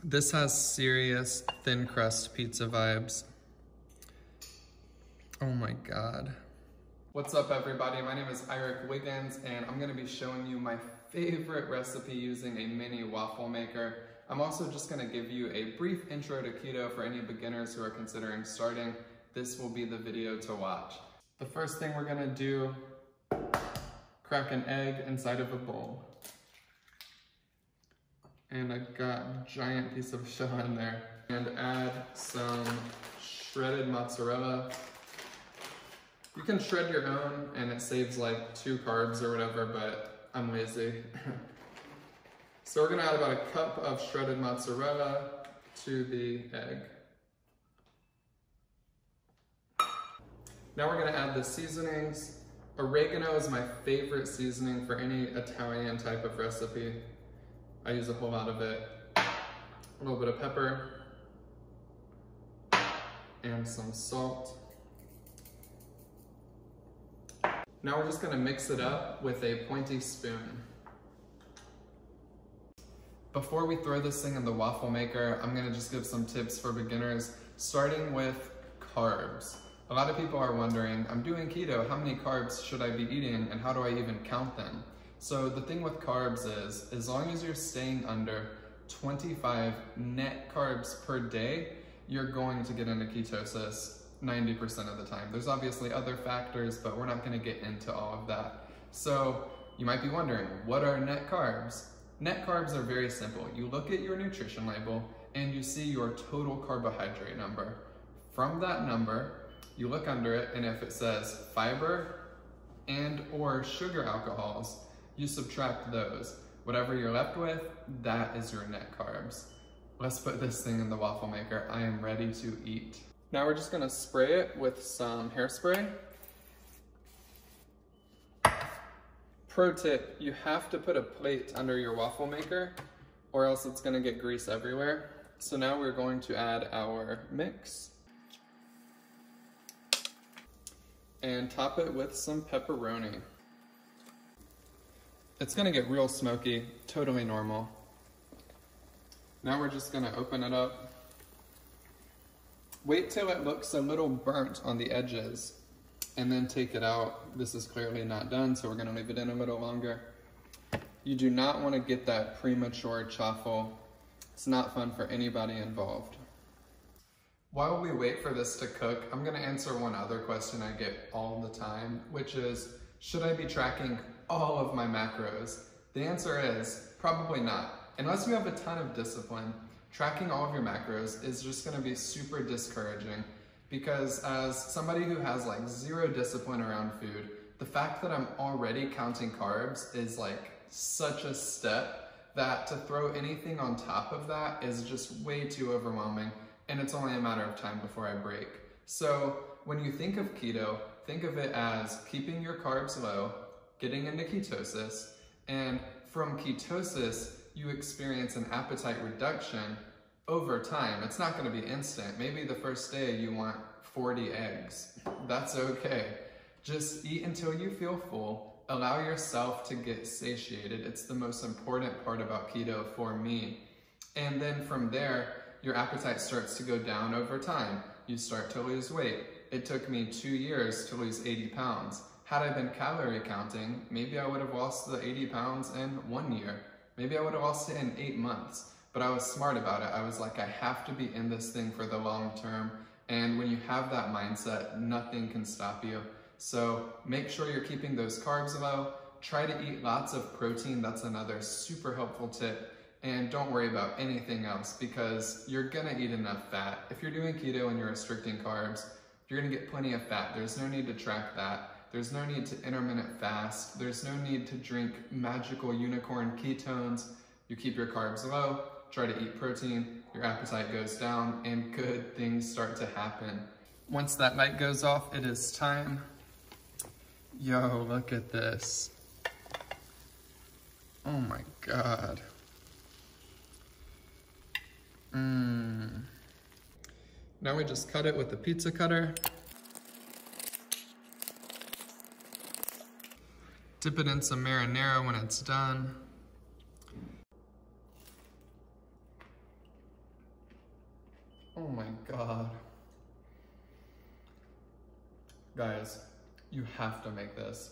This has serious thin crust pizza vibes. Oh my God. What's up everybody? My name is Eric Wiggins and I'm gonna be showing you my favorite recipe using a mini waffle maker. I'm also just gonna give you a brief intro to keto for any beginners who are considering starting. This will be the video to watch. The first thing we're gonna do, crack an egg inside of a bowl. And I got a giant piece of shell in there. And add some shredded mozzarella. You can shred your own and it saves like 2 carbs or whatever, but I'm lazy. So we're gonna add about a cup of shredded mozzarella to the egg. Now we're gonna add the seasonings. Oregano is my favorite seasoning for any Italian type of recipe. I use a whole lot of it. A little bit of pepper and some salt. Now we're just gonna mix it up with a pointy spoon. Before we throw this thing in the waffle maker, I'm gonna just give some tips for beginners, starting with carbs. A lot of people are wondering, I'm doing keto, how many carbs should I be eating and how do I even count them? So the thing with carbs is, as long as you're staying under 25 net carbs per day, you're going to get into ketosis 90% of the time. There's obviously other factors, but we're not gonna get into all of that. So you might be wondering, what are net carbs? Net carbs are very simple. You look at your nutrition label and you see your total carbohydrate number. From that number, you look under it, and if it says fiber and or sugar alcohols, you subtract those. Whatever you're left with, that is your net carbs. Let's put this thing in the waffle maker. I am ready to eat. Now we're just gonna spray it with some hairspray. Pro tip, you have to put a plate under your waffle maker or else it's gonna get grease everywhere. So now we're going to add our mix and top it with some pepperoni. It's gonna get real smoky, totally normal. Now we're just gonna open it up. Wait till it looks a little burnt on the edges and then take it out. This is clearly not done, so we're gonna leave it in a little longer. You do not wanna get that premature chaffle. It's not fun for anybody involved. While we wait for this to cook, I'm gonna answer one other question I get all the time, which is, should I be tracking all of my macros? The answer is probably not. Unless you have a ton of discipline, tracking all of your macros is just gonna be super discouraging, because as somebody who has like 0 discipline around food, the fact that I'm already counting carbs is like such a step that to throw anything on top of that is just way too overwhelming, and it's only a matter of time before I break. So when you think of keto, think of it as keeping your carbs low, getting into ketosis, and from ketosis, you experience an appetite reduction over time. It's not gonna be instant. Maybe the first day you want 40 eggs. That's okay. Just eat until you feel full. Allow yourself to get satiated. It's the most important part about keto for me. And then from there, your appetite starts to go down over time. You start to lose weight. It took me 2 years to lose 80 pounds. Had I been calorie counting, maybe I would have lost the 80 pounds in 1 year. Maybe I would have lost it in 8 months. But I was smart about it. I was like, I have to be in this thing for the long term. And when you have that mindset, nothing can stop you. So make sure you're keeping those carbs low. Try to eat lots of protein. That's another super helpful tip. And don't worry about anything else because you're gonna eat enough fat. If you're doing keto and you're restricting carbs, you're gonna get plenty of fat. There's no need to track that. There's no need to intermittent fast. There's no need to drink magical unicorn ketones. You keep your carbs low, try to eat protein, your appetite goes down, and good things start to happen. Once that light goes off, it is time. Yo, look at this. Oh my God. Now we just cut it with the pizza cutter. Dip it in some marinara when it's done. Oh my God. Guys, you have to make this.